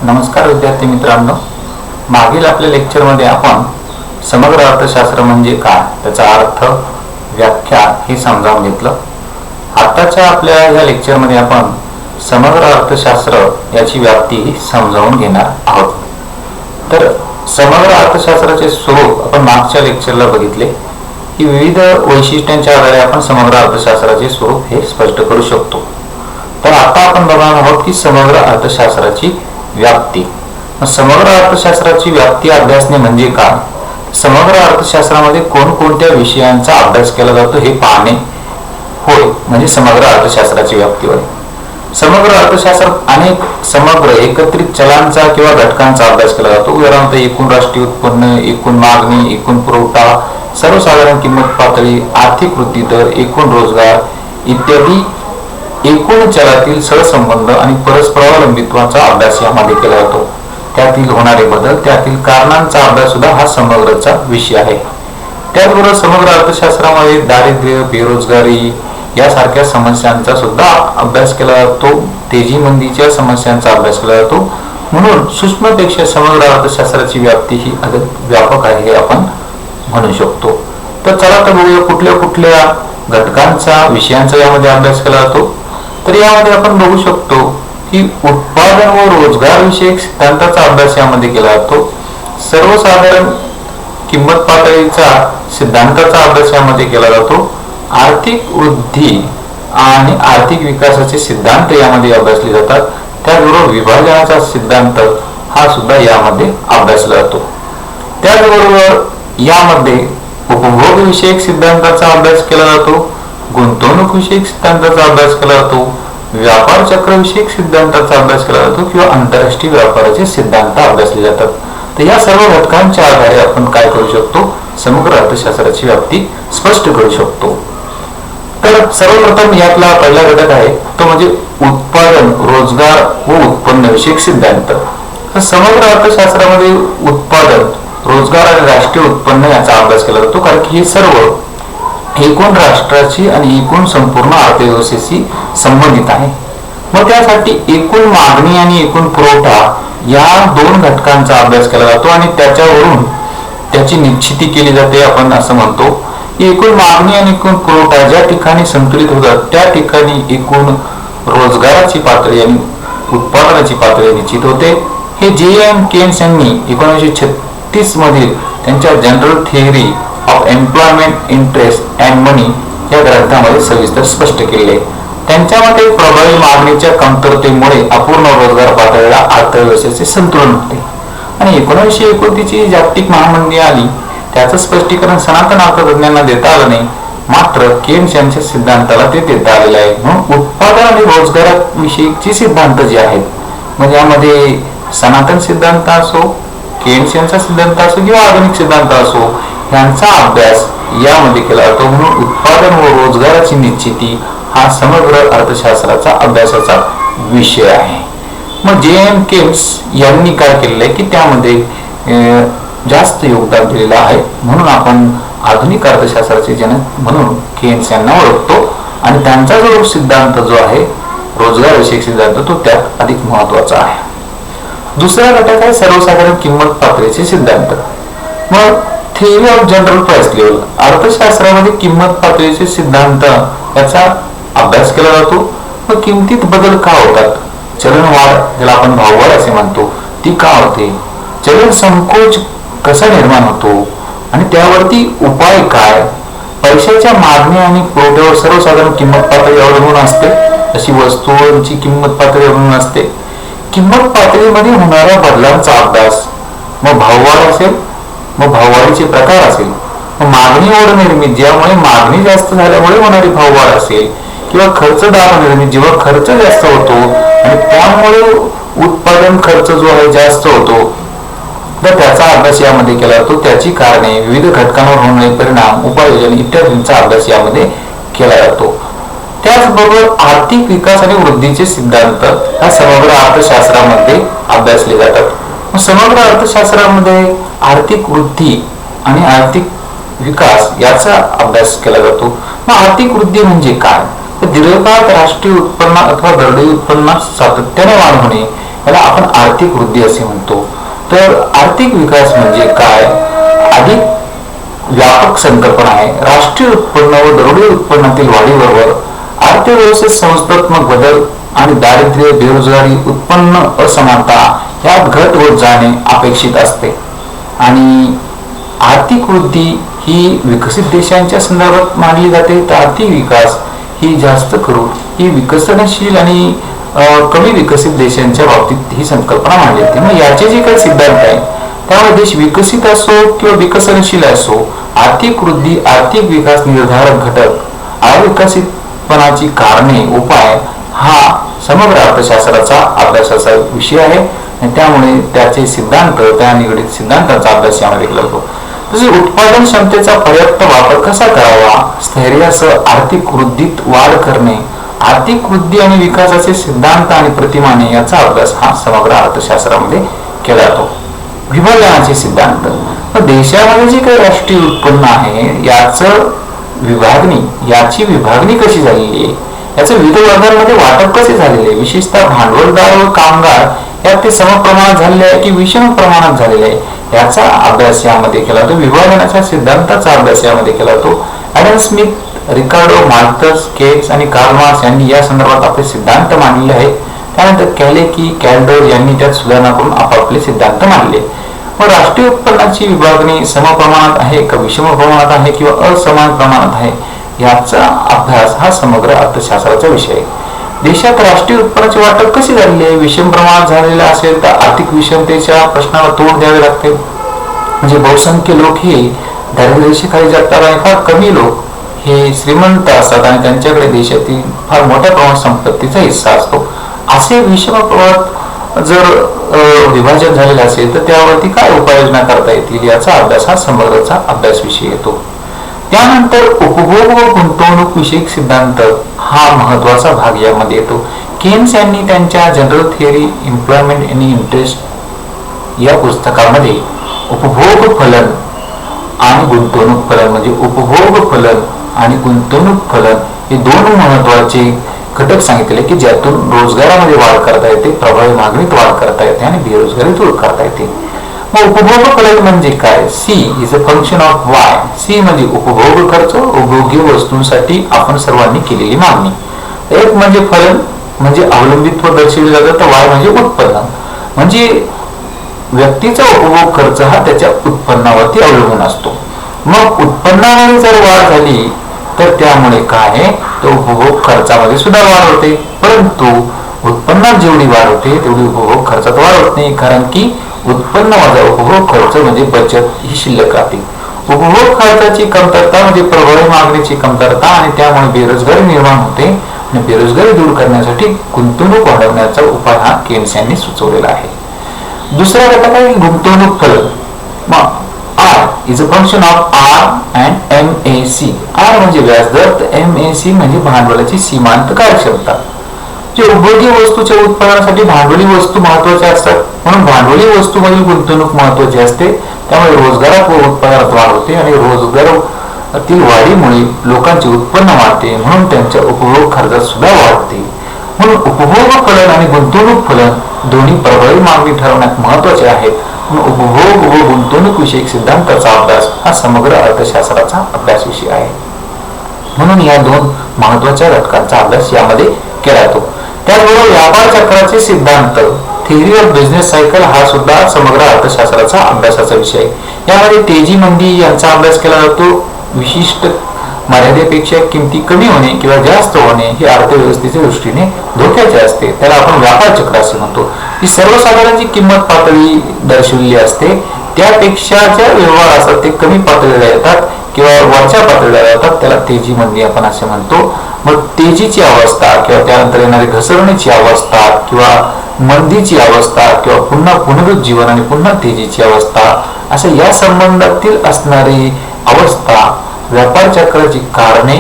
नमस्कार विद्यार्थी मित्रांनो, मागील आपल्या लेक्चरमध्ये आपण समग्र अर्थशास्त्र म्हणजे काय, त्याचा अर्थ, व्याख्या हे समजावून घेतलं. आताच्या आपल्या या लेक्चरमध्ये आपण समग्र अर्थशास्त्र याची व्याप्ती समजावून घेणार आहोत. तर समग्र अर्थशास्त्राचे स्वरूप आपण मागच्या लेक्चरला बघितले की विविध वैशिष्ट्यांच्या आधारे आपण समग्र अर्थशास्त्राचे स्वरूप हे स्पष्ट करू शकतो. तर आता आपण बघणार आहोत की समग्र अर्थशास्त्राची व्याप्ती. समग्र अर्थशास्त्राची व्याप्ती अभ्यासणे म्हणजे काय, समग्र अर्थशास्त्रामध्ये कोणकोणत्या विषयांचा अभ्यास केला जातो हे पाहणे होय म्हणजे समग्र अर्थशास्त्राची व्याप्ती होय. समग्र अर्थशास्त्रात अनेक समग्र एकत्रित चलांचा किंवा घटकांचा अभ्यास केला जातो. उदाहरणार्थ एकूण राष्ट्रीय उत्पन्न, एकूण मागणी, एकूण पुरवठा, सर्वसाधारण किंमत पातळी, आर्थिक वृद्धी दर, एकूण रोजगार इत्यादी एकूण चलातील सहसंबंध आणि परस्परावलंबित्वाचा अभ्यास यामध्ये केला जातो. त्यातील होणारे बदल, त्यातील कारणांचा अभ्यास सुद्धा हा समग्रचा विषय आहे. त्याचबरोबर समग्र अर्थशास्त्रामध्ये दारिद्र्य, बेरोजगारी यासारख्या समस्यांचा सुद्धा अभ्यास केला जातो. तेजी मंदीच्या समस्यांचा अभ्यास केला जातो. म्हणून सूक्ष्मपेक्षा समग्र अर्थशास्त्राची व्याप्ती ही अधिक व्यापक आहे हे आपण म्हणू शकतो. तर चला तर बघूया कुठल्या कुठल्या घटकांचा विषयांचा यामध्ये अभ्यास केला जातो. तर यामध्ये आपण बघू शकतो की उत्पादन व रोजगार विषयक सिद्धांताचा अभ्यास यामध्ये केला जातो. सर्वसाधारण किंमत पातळीचा सिद्धांताचा अभ्यास यामध्ये केला जातो. आर्थिक वृद्धी आणि आर्थिक विकासाचे सिद्धांत यामध्ये अभ्यासले जातात. त्याचबरोबर विभाजनाचा सिद्धांत हा सुद्धा यामध्ये अभ्यासला जातो. त्याचबरोबर यामध्ये उपभोग विषयक सिद्धांताचा अभ्यास केला जातो, गुंतवणूक विषयक सिद्धांताचा अभ्यास केला जातो, व्यापार चक्र विषयक सिद्धांताचा अभ्यास केला जातो किंवा आंतरराष्ट्रीय व्यापाराचे सिद्धांत अभ्यासले जातात. तर या सर्व घटकांच्या आधारे आपण काय करू शकतो, समग्र अर्थशास्त्राची व्याप्ती स्पष्ट करू शकतो. तर सर्वप्रथम यातला पहिला घटक आहे तो म्हणजे उत्पादन, रोजगार व उत्पन्न विषयक सिद्धांत. तर समग्र अर्थशास्त्रामध्ये उत्पादन, रोजगार आणि राष्ट्रीय उत्पन्न याचा अभ्यास केला जातो, कारण की हे सर्व एकूण राष्ट्राची आणि एकूण संपूर्ण अर्थव्यवस्थेशी संबंधित आहे. मग त्यासाठी एकूण मागणी आणि एकूण पुरवठा या दोन घटकांचा अभ्यास केला जातो आणि त्याच्यावरून त्याची निश्चिती केली जाते. आपण असं म्हणतो की एकूण मागणी आणि एकूण पुरवठा ज्या ठिकाणी संतुलित होतात त्या ठिकाणी एकूण रोजगाराची पातळी आणि उत्पादनाची पातळी निश्चित होते. हे जे.एम. केन्स यांनी 1936 मधील त्यांच्या general theory of employment, interest and money या ग्रंथामध्ये सविस्तर स्पष्ट केले. त्यांच्या मते प्रभावी मागणीच्या कमतरतेमुळे अपूर्ण रोजगार पातळीला अर्थव्यवस्थेचे संतुलन होते आणि 1929 ची जागतिक महामंदी आली. त्याचं स्पष्टीकरण सनातन अर्थतज्ञांना देता आलं नाही, मात्र केन्स यांच्या सिद्धांताला ते देता आलेलं आहे. म्हणून उत्पादन आणि रोजगाराविषयीची सिद्धांत जे आहेत म्हणजे यामध्ये सनातन सिद्धांत असो, केन्स यांचा सिद्धांत असो किंवा आधुनिक सिद्धांत असो यांचा अभ्यास यामध्ये केला जातो. म्हणून उत्पादन व रोजगाराची निश्चिती हा समग्र अर्थशास्त्राचा अभ्यासाचा विषय आहे. मग जे.एम. केन्स यांनी काय केलेलं आहे की त्यामध्ये जास्त योगदान दिलेलं आहे. म्हणून आपण आधुनिक अर्थशास्त्राचे जनक म्हणून केन्स यांना ओळखतो आणि त्यांचा जो सिद्धांत जो आहे रोजगार विषयक सिद्धांत तो त्यात अधिक महत्वाचा आहे. दुसरा घटक आहे सर्वसाधारण किंमत पातळीचे सिद्धांत. मग theory of general price level, अर्थशास्त्रामध्ये किंमत पातळीचे सिद्धांत याचा अभ्यास केला जातो. मग किमतीत बदल का होतात, चलनवाढ ज्याला आपण भाववाढ असे म्हणतो ती का होते, चलन संकोच कसा निर्माण होतो आणि त्यावरती उपाय काय, पैशाच्या मागणी आणि पुरवठ्यावर सर्वसाधारण किंमत पातळी अवलंबून असते, अशी वस्तूंची किंमत पातळी अवलंबून असते. किंमत पातळीमध्ये होणाऱ्या बदलांचा अभ्यास, मग भाववाढ असेल, मग भाववाढीचे प्रकार असेल, मग मागणी ओढ निर्मित ज्यामुळे मागणी जास्त झाल्यामुळे होणारी भाववाढ असेल किंवा खर्च दाब निर्मित जेव्हा खर्च जास्त होतो आणि त्यामुळे उत्पादन खर्च जो आहे जास्त होतो तर त्याचा अभ्यास यामध्ये केला जातो. त्याची कारणे, विविध घटकांवर होणारे परिणाम, उपाययोजना इत्यादींचा अभ्यास यामध्ये केला जातो. त्याचबरोबर आर्थिक विकास आणि वृद्धीचे सिद्धांत हा समग्र अर्थशास्त्रामध्ये अभ्यासले जातात. समग्र अर्थशास्त्रामध्ये आर्थिक वृद्धी आणि आर्थिक विकास याचा अभ्यास केला जातो. मग आर्थिक वृद्धी म्हणजे काय, तर दीर्घकाळात राष्ट्रीय उत्पन्न अथवा दरडोई उत्पन्नात सातत्याने वाढ होणे याला आपण आर्थिक वृद्धी असे म्हणतो. तर आर्थिक विकास म्हणजे काय? अधिक व्यापक संकल्पना आहे. राष्ट्रीय उत्पन्न व दरडोई उत्पन्नातील वाढीबरोबर अर्थव्यवस्थेत संस्थात्मक बदल आणि दारिद्र्य, बेरोजगारी, उत्पन्न असमानता यात घट होत जाणे अपेक्षित असते. आणि आर्थिक वृद्धी ही विकसित देशांच्या संदर्भात मानली जाते, तर आर्थिक विकास ही जास्त करून ही विकसनशील आणि कमी विकसित देशांच्या बाबतीत ही संकल्पना मांडली जाते. मग याचे जे काही सिद्धांत आहे त्यामुळे देश विकसित असो किंवा विकसनशील असो, आर्थिक वृद्धी, आर्थिक विकास निर्धारक घटक, अविकसितपणाची कारणे, उपाय हा समग्र अर्थशास्त्राचा अभ्यासाचा विषय आहे. आणि त्यामुळे त्याचे सिद्धांत, त्या निगडित सिद्धांतांचा अभ्यास यामध्ये केला जातो. तसेच उत्पादन क्षमतेचा पर्याप्त वापर कसा करावा, स्थैर्यासह आर्थिक वृद्धीत वाढ करणे, आर्थिक वृद्धी आणि विकासाचे सिद्धांत आणि प्रतिमाने याचा अभ्यास हा समग्र अर्थशास्त्रामध्ये केला जातो. विभाजनाचे सिद्धांत, देशामध्ये जे काही राष्ट्रीय उत्पन्न आहे याची विभागणी कशी झालेली आहे, याचं विविध वर्गांमध्ये वाटप कसे झालेले आहे, विशेषतः भांडवलदार व कामगार यात ते समप्रमाणात झालेले आहे की विषम प्रमाणात झालेले आहे, याचा अभ्यास यामध्ये केला जातो. विभाजनाच्या सिद्धांताचा अभ्यास यामध्ये केला जातो. ॲडम स्मिथ, रिकार्डो, माल्थस, केट्स आणि कार्ल मार्क्स यांनी या संदर्भात आपले सिद्धांत मांडले आहेत. त्यानंतर कॅलेकी, कॅल्डर यांनी त्यात सुधारणा करून आपापले सिद्धांत मांडले. मग राष्ट्रीय उत्पन्नाची विभागणी समप्रमाणात आहे का विषम प्रमाणात आहे किंवा असमान प्रमाणात आहे, याचा अभ्यास हा समग्र अर्थशास्त्राचा विषय आहे. देशात राष्ट्रीय उत्पन्नाचे वाटप कसे झालेले आहे, विषम प्रमाणात झालेले असेल तर आर्थिक विषमतेच्या प्रश्नाला तोंड द्यावे लागते. म्हणजे बहुसंख्य लोक हे दारिद्र्य रेषेखाली जगतात आणि फार कमी लोक हे श्रीमंत असतात आणि त्यांच्याकडे देशातील फार मोठ्या प्रमाणात संपत्तीचा हिस्सा असतो. असे विषम प्रमाणात जर विभाजन झालेले असेल तर त्यावरती काय उपाययोजना करता येतील, याचा अभ्यास हा समग्रचा अभ्यास विषय येतो. त्यानंतर उपभोग व गुंतवणूक विषयक सिद्धांत हा महत्वाचा भाग यामध्ये येतो. केन्स यांनी त्यांच्या जनरल थिअरी एम्प्लॉयमेंट आणि इंटरेस्ट या पुस्तकामध्ये उपभोग फलन आणि गुंतवणूक फलन म्हणजे उपभोग फलन आणि गुंतवणूक फलन हे दोन महत्वाचे घटक सांगितले की ज्यातून रोजगारामध्ये वाढ करता येते, प्रभावी मागणीत वाढ करता येते आणि बेरोजगारी दूर करता येते. मग उपभोग फलन म्हणजे काय? C is a function of Y. C म्हणजे उपभोग खर्च, उपभोग्य वस्तूंसाठी आपण सर्वांनी केलेली मागणी. एक म्हणजे फलन म्हणजे अवलंबित्व दर्शविले जातं, तर वाय म्हणजे उत्पन्न म्हणजे व्यक्तीचा उपभोग खर्च हा त्याच्या उत्पन्नावरती अवलंबून असतो. मग उत्पन्नामध्ये जर वाढ झाली तर त्यामुळे काय, तर उपभोग खर्चामध्ये सुद्धा वाढ होते. परंतु उत्पन्नात जेवढी वाढ होते तेवढी उपभोग खर्चात वाढ होत नाही, कारण की उत्पन्न वजा उपभोग खर्च म्हणजे बचत ही शिल्लक राहते. उपभोग खर्चाची कमतरता म्हणजे प्रभावी मागणीची कमतरता आणि त्यामुळे बेरोजगारी निर्माण होते आणि बेरोजगारी दूर करण्यासाठी गुंतवणूक वाढवण्याचा उपाय हा केन्स यांनी सुचवलेला आहे. दुसरा घटक आहे गुंतवणूक फलन. मग r is a function of r and MAC. R म्हणजे व्याजदर, तर MAC म्हणजे भांडवलाची सीमांत कार्यक्षमता. जे उपभोग्य वस्तूच्या उत्पादनासाठी भांडवली वस्तू महत्वाच्या असतात, म्हणून भांडवली वस्तूमधील गुंतवणूक महत्वाची असते. त्यामुळे रोजगारात व उत्पादनात वाढ होते आणि रोजगारातील वाढीमुळे लोकांचे उत्पन्न वाढते, म्हणून त्यांच्या उपभोग खर्चात सुद्धा वाढते. म्हणून उपभोग फलन आणि गुंतवणूक फलन दोन्ही प्रभावी मागणी ठरवण्यात महत्वाचे आहेत. म्हणून उपभोग व गुंतवणूक विषयक सिद्धांताचा अभ्यास हा समग्र अर्थशास्त्राचा अभ्यास विषय आहे. म्हणून या दोन महत्वाच्या घटकांचा अभ्यास यामध्ये केला जातो. त्याचबरोबर व्यापार चक्राचे सिद्धांत, थिअरी ऑफ बिझनेस सायकल हा सुद्धा समग्र अर्थशास्त्राचा अभ्यासाचा विषय आहे. यामध्ये तेजी मंदी यांचा अभ्यास केला जातो. विशिष्ट मर्यादेपेक्षा किमती कमी होणे किंवा जास्त होणे हे अर्थव्यवस्थेच्या दृष्टीने धोक्याचे असते, त्याला आपण व्यापार चक्र असे म्हणतो. ही सर्वसाधारण जी किंमत पातळी दर्शवलेली असते त्यापेक्षा ज्या व्यवहार असतात ते कमी पातळीला येतात किंवा वरच्या पातळीला येतात, त्याला तेजी मंदी आपण असे म्हणतो. मग तेजीची अवस्था किंवा त्यानंतर येणारी घसरणीची अवस्था किंवा मंदीची अवस्था किंवा पुन्हा पुनरुज्जीवन आणि पुन्हा तेजीची अवस्था असं या संबंधातील असणारी अवस्था, व्यापार चक्राची कारणे,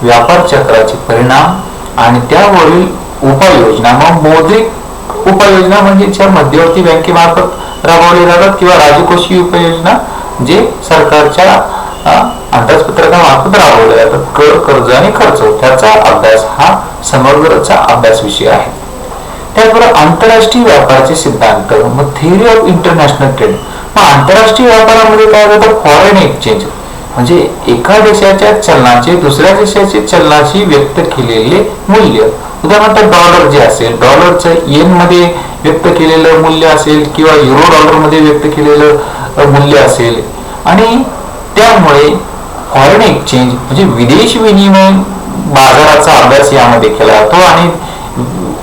व्यापार चक्राचे परिणाम आणि त्यावरील उपाययोजना. मग मौद्रिक उपाययोजना म्हणजे ज्या मध्यवर्ती बँकेमार्फत राबवल्या जातात किंवा राजकोषीय उपाययोजना जे सरकारच्या अंदाजपत्रकामार्फत राबवल्या जातात. कर, कर्ज आणि खर्च त्याचा अभ्यास हा समग्रचा अभ्यास विषय आहे. त्याचबरोबर आंतरराष्ट्रीय व्यापाराचे सिद्धांत, मग थिअरी ऑफ इंटरनॅशनल ट्रेड. मग आंतरराष्ट्रीय व्यापारामध्ये काय होतं, फॉरेन एक्सचेंज म्हणजे एका देशाच्या चलनाचे दुसऱ्या देशाच्या चलनाशी व्यक्त केलेले मूल्य. उदाहरणार्थ डॉलर जे असेल, डॉलरचं येन मध्ये व्यक्त केलेलं मूल्य असेल किंवा युरो डॉलर मध्ये व्यक्त केलेलं मूल्य असेल. आणि त्यामुळे फॉरेन एक्सचेंज म्हणजे विदेश विनिमय बाजाराचा अभ्यास यामध्ये केला जातो आणि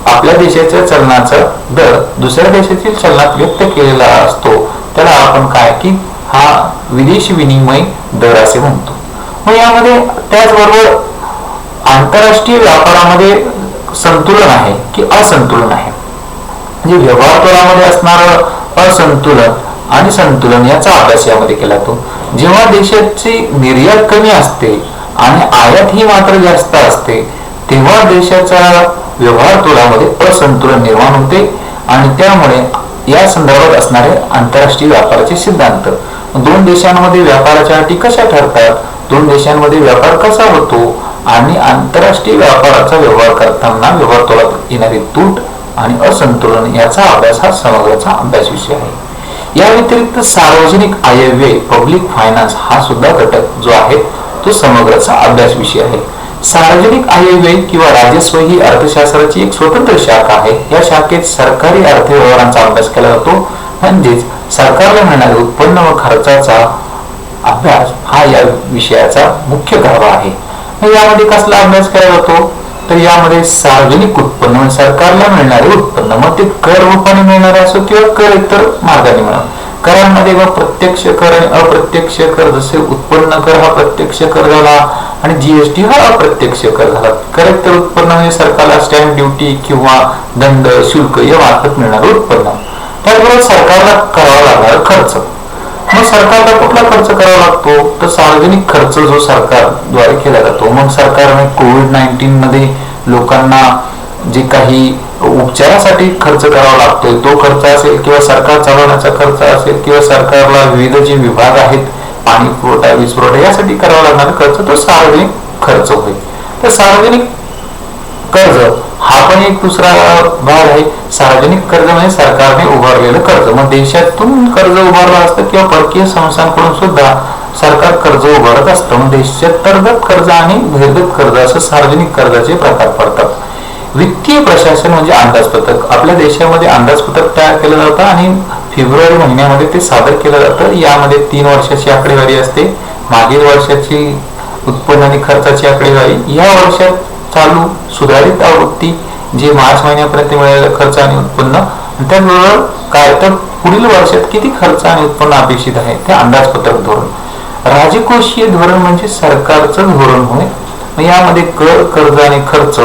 आपल्या देशाच्या चलनाचा दर दुसऱ्या देशातील चलनात व्यक्त केलेला असतो. त्याला आपण काय की हा विदेशी विनिमय दर असे म्हणतो. मग यामध्ये त्याचबरोबर आंतरराष्ट्रीय व्यापारामध्ये संतुलन आहे की असंतुलन आहे, म्हणजे व्यवहार दरामध्ये असणारं असंतुलन आणि संतुलन याचा अभ्यास यामध्ये केला जातो. जेव्हा देशाची निर्यात कमी असते आणि आयात ही मात्र जास्त असते तेव्हा देशाच्या व्यवहार तोलामध्ये असंतुलन निर्माण होते आणि त्यामुळे या संदर्भात असणारे आंतरराष्ट्रीय व्यापाराचे सिद्धांत. दोन देशांमध्ये व्यापाराच्या अटी कशा ठरतात, दोन देशांमध्ये व्यापार कसा होतो आणि आंतरराष्ट्रीय व्यापाराचा व्यवहार करताना व्यवहार तोलात येणारी तूट आणि असंतुलन याचा अभ्यास हा समग्रचा अभ्यास विषय आहे. या व्यतिरिक्त सार्वजनिक आयव्यय पब्लिक फायनान्स हा सुद्धा घटक जो आहे तो समग्रचा अभ्यास विषय आहे. सार्वजनिक आयव्यय किंवा राजस्व ही अर्थशास्त्राची एक स्वतंत्र शाखा आहे. या शाखेत सरकारी अर्थव्यवहारांचा अभ्यास केला जातो, म्हणजेच सरकारला मिळणारे उत्पन्न व खर्चाचा अभ्यास हा या विषयाचा मुख्य गाभा आहे. यामध्ये कसला अभ्यास केला जातो तर यामध्ये सार्वजनिक उत्पन्न सरकारला मिळणारे उत्पन्न, मग ते कर रूपाने मिळणारे असो किंवा कर इतर मार्गाने मिळणार. करांमध्ये मग प्रत्यक्ष कर आणि अप्रत्यक्ष कर, जसे उत्पन्न कर हा प्रत्यक्ष कर झाला आणि जीएसटी हा अप्रत्यक्ष कर झाला. कर इतर उत्पन्न म्हणजे सरकारला स्टॅम्प ड्युटी किंवा दंड शुल्क या मार्फत मिळणारे उत्पन्न. त्याचबरोबर सरकारला करावा लागणारा खर्च, मग सरकारला कुठला खर्च करावा लागतो तर सार्वजनिक खर्च जो सरकारद्वारे केला जातो. मग सरकारने कोविड-19 मध्ये लोकांना जे काही उपचारासाठी खर्च करावा लागतोय तो खर्च असेल किंवा सरकार चालवण्याचा खर्च असेल किंवा सरकारला विविध जे विभाग आहेत पाणी पुरवठा वीज पुरवठा यासाठी करावा लागणारा खर्च तो सार्वजनिक खर्च होईल. तर सार्वजनिक कर्ज हा पण एक दुसरा भाग आहे. सार्वजनिक कर्ज म्हणजे सरकारने उभारलेलं कर्ज, मग देशातून कर्ज उभारलं असतं किंवा परकीय संस्थांकडून सुद्धा सरकार कर्ज उभारत असतं. मग देशांतर्गत कर्ज आणि बहिर्गत कर्ज असं सार्वजनिक कर्जाचे प्रकार पडतात. वित्तीय प्रशासन म्हणजे अंदाजपत्रक. आपल्या देशामध्ये अंदाजपत्रक तयार केलं जातं आणि फेब्रुवारी महिन्यामध्ये ते सादर केलं जातं. यामध्ये 3 वर्षाची आकडेवारी असते, मागील वर्षाची उत्पन्न आणि खर्चाची आकडेवारी, या वर्षात चालू सुधारित आवृत्ती जे मार्च महिन्यापर्यंत मिळालेलं खर्च आणि उत्पन्न, त्याचबरोबर काय तर पुढील वर्षात किती खर्च आणि उत्पन्न अपेक्षित आहे ते अंदाजपत्रक धोरण. राजकोषीय धोरण म्हणजे सरकारचं धोरण होय. यामध्ये कर, कर्ज आणि खर्च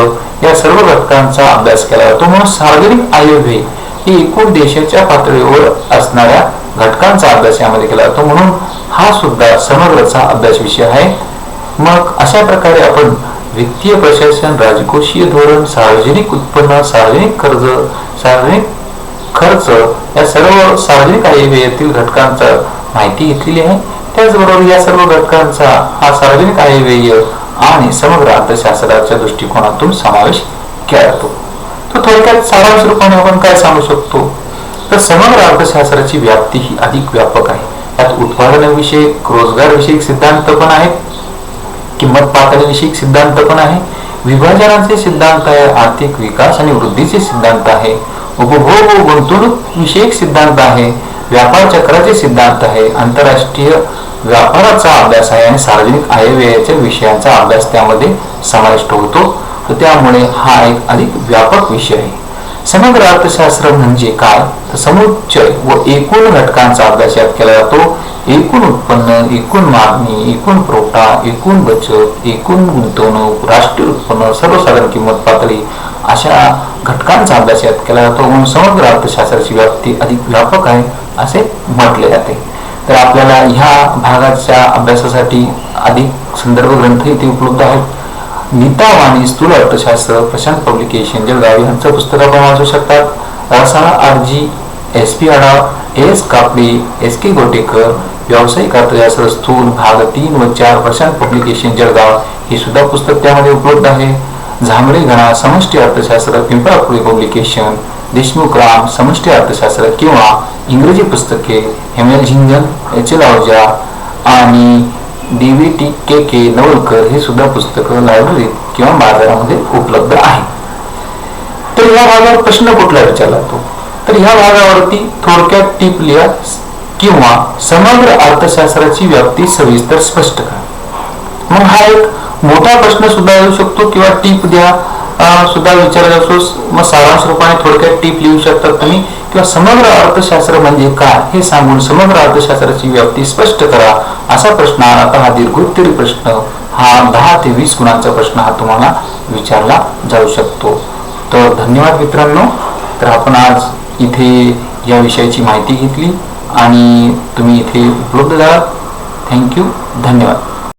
या सर्व घटकांचा अभ्यास केला जातो. म्हणून सार्वजनिक आयव्यय ही एकूण देशाच्या पातळीवर असणाऱ्या घटकांचा अभ्यास यामध्ये केला जातो, म्हणून हा सुद्धा समग्रचा अभ्यास विषय आहे. मग अशा प्रकारे आपण वित्तीय प्रशासन, राजकोषीय धोरण, सार्वजनिक उत्पन्न, सार्वजनिक कर्ज, सार्वजनिक खर्च या सर्व सार्वजनिक आयव्ययातील घटकांचा माहिती घेतलेली आहे. त्याचबरोबर या सर्व घटकांचा हा सार्वजनिक आयव्यय आणि समग्र अर्थशास्त्राच्या दृष्टिकोनातून समावेश केला जातो. तर थोडक्यात सारांश रूपाने आपण काय सांगू शकतो तर समग्र अर्थशास्त्राची व्याप्ती ही अधिक व्यापक आहे. यात उत्पादनविषयक, रोजगारविषयक सिद्धांत पण आहेत, किंमत पातळीविषयक सिद्धांत पण आहे, विभाजनाचे सिद्धांत आहे, आर्थिक विकास आणि वृद्धीचे सिद्धांत आहे, उपभोग व गुंतवणूक विषयक सिद्धांत आहे, व्यापार चक्राचे सिद्धांत आहे, आंतरराष्ट्रीय व्यापाराचा अभ्यास आहे आणि सार्वजनिक आयव्ययाच्या विषयांचा अभ्यास त्यामध्ये समाविष्ट होतो. तर त्यामुळे हा एक अधिक व्यापक विषय आहे. समग्र अर्थशास्त्र म्हणजे काय तर समुच्चय व एकूण घटकांचा अभ्यास यात केला जातो. एकूण उत्पन्न, एकूण मागणी, एकूण पुरवठा, एकूण बचत, एकूण गुंतवणूक, राष्ट्रीय उत्पन्न, सर्वसाधारण किंमत पातळी अशा घटकांचा अभ्यास यात केला जातो. म्हणून समग्र अर्थशास्त्राची व्याप्ती अधिक व्यापक आहे असे म्हटले जाते. तर आपल्याला ह्या भागाच्या अभ्यासासाठी अधिक संदर्भ ग्रंथ इथे उपलब्ध आहेत. निताव आणि स्थूल अर्थशास्त्र, प्रशांत पब्लिकेशन, जळगाव यांचं पुस्तक आपण वाचू शकतात. रसाळा आरजी, SP आडाव, AS कापडे, SK गोटेकर, व्यावसायिक अर्थशास्त्र स्थूल भाग 3 व 4, प्रशांत पब्लिकेशन जळगाव हे सुद्धा पुस्तक त्यामध्ये उपलब्ध आहे. झांबळे घणा समष्टी अर्थशास्त्र, पिंपळापुरी पब्लिकेशन, देशमुख राम समष्टी अर्थशास्त्र किंवा इंग्रजी पुस्तके हेमल झिंजन, एच.एल. आहूजा आणि DVTKK नवलकर हे सुद्धा पुस्तकं लायब्ररीत किंवा बाजारामध्ये उपलब्ध आहे. तर या भागावर प्रश्न कुठला विचारला जातो, तर ह्या भागावरती थोडक्यात टिप लिहा किंवा समग्र अर्थशास्त्राची व्याप्ती सविस्तर स्पष्ट करा. मग हा एक मोठा प्रश्न सुद्धा येऊ शकतो किंवा टिप द्या सुद्धा विचारला असो. मग सारांश रूपाने थोडक्यात टिप लिहू शकतात तुम्ही किंवा समग्र अर्थशास्त्र म्हणजे काय हे सांगून समग्र अर्थशास्त्राची व्याप्ती स्पष्ट करा असा प्रश्न आला तर हा दीर्घोत्तरी प्रश्न, हा 10 ते 20 गुणांचा प्रश्न हा तुम्हाला विचारला जाऊ शकतो. तर धन्यवाद मित्रांनो. तर आपण आज इथे या विषयाची माहिती घेतली आणि तुम्ही इथे उपलब्ध झालात. थँक्यू. धन्यवाद.